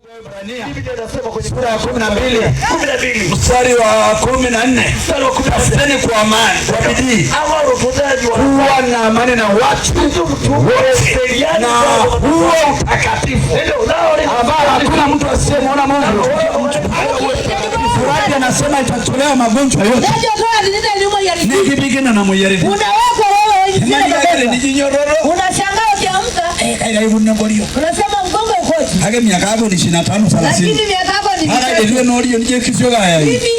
Biblia inasema kwenye sura ya 12 mstari wa 14, tafuteni kwa amani, kwa bidii, kuwa na amani na watu wote na huo utakatifu ambao hakuna mtu asiyemwona Mungu. Furaha anasema itatolewa magonjwa yote. Nikipigana na muyaridi. Unawekwa wewe hivi unashangaa ukiamka. Unasema mgongo ukoje? Hage miaka yako ni 25 30. Lakini miaka yako ni hara ndio ndio nije kisioga haya. Hivi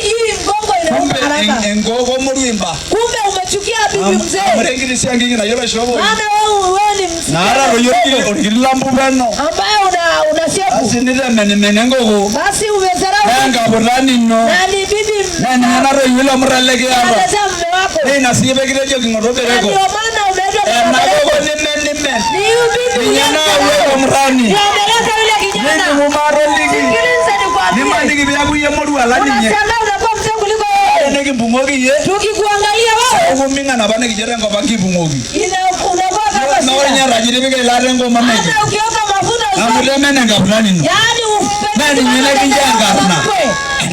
mgongo inauma haraka. Engogo murimba. Kumbe umechukia bibi mzee. Amarengili siangingi na yoba shobo. Maana wewe ni mzee. Na hara royo ililambu bano. Ambaye unashepu. Basi nile menengogo. Basi umezarau. Nanga burani no. Nani bibi? Nani ana royo ila muralege hapa. Anasema mume wako. Ni nasibe kile jogi ngorobeleko. Ndio maana umeenda magogo ni bibi. Kijana wewe mrani. Niendeleza yule kijana. Ni mumaroligi. Sikiliza nikwambie. Ni mandigi byagu ye muri alani nye. Unashangaa unakuwa mzee kuliko wewe. Negi bungogi ye. Tukikuangalia wewe. Ugo minga na bana kijana ngo bangi bungogi. Unakuwa kama na wanya rajiri bige lare ngo mama. Hata ukioka mafuta usafi. Amudeme nenga fulani no. Yaani nani nyene kinjanga na.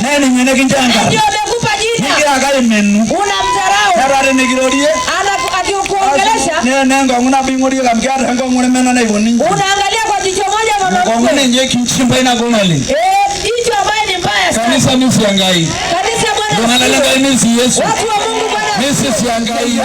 Nani nyene kinjanga. Ndio amekupa jina. Nigira gali menu. Unamdharau. Narare nigirorie. Akikuongelesha. Nenga nguna bingorie kamkara ngo ngune mena na iboni. Unaangalia kwa jicho moja mwanamke. Ngone nje kinchimba ina gomali. Hicho ambaye ni mbaya sana. Kanisa misi yangai. Kanisa Bwana. Tunalenga misi Yesu. Watu wa Mungu Bwana. Misi yangai.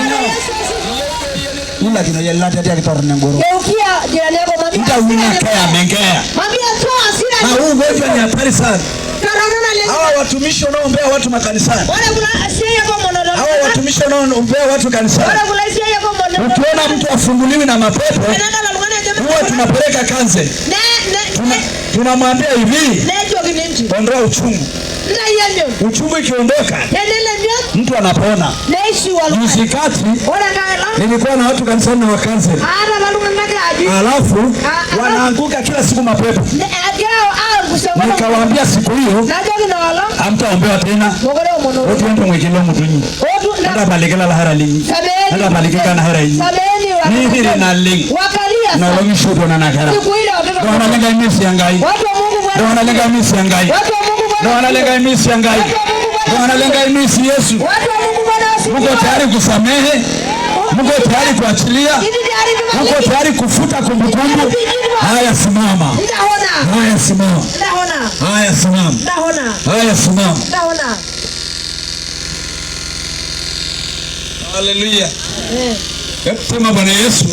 Ila kino yalla tete akitorne ngoro. Geukia jirani yako mwambie. Mtawina kaya mengea. Mwambie toa hasira. Na huu ugonjwa ni hatari sana. Karona leo. Hawa watumishi wanaoombea watu makanisani. Wala kuna sia yako monolo. Hawa watumishi wanaoombea watu kanisani. Wala kuna sia yako monolo. Ukiona mtu afunguliwi na mapepo, huwa tunapeleka kanze. Tunamwambia hivi. Ondoa uchungu. Uchungu ikiondoka, mtu anapona. Juzi kati nilikuwa na watu kanisani na wakanze. Alafu wanaanguka kila siku mapepo. Nikawaambia siku hiyo hamtaombewa tena. Watu wende mwekelo mtunyi. Nada balikela la harali. Nada balikeka na harali. Ni hili na lingi. Na longi shuto na nakara. Ndio lenga imisi yangai. Ndio lenga imisi yangai. Ndio lenga imisi yangai. Ndio lenga imisi Yesu. Mungu tayari kusamehe. Mungu tayari kuachilia. Mungu tayari kufuta kumbukumbu. Haya simama. Haya simama. Haya simama. Haya simama. Haleluya. Sema Bwana Yesu.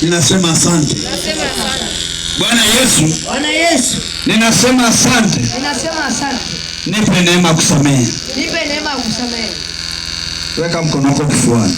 Ninasema asante. Bwana Yesu. Bwana Yesu. Ninasema asante. Nipe neema kusamehe. Nipe neema kusamehe. Weka mkono wako kifuani.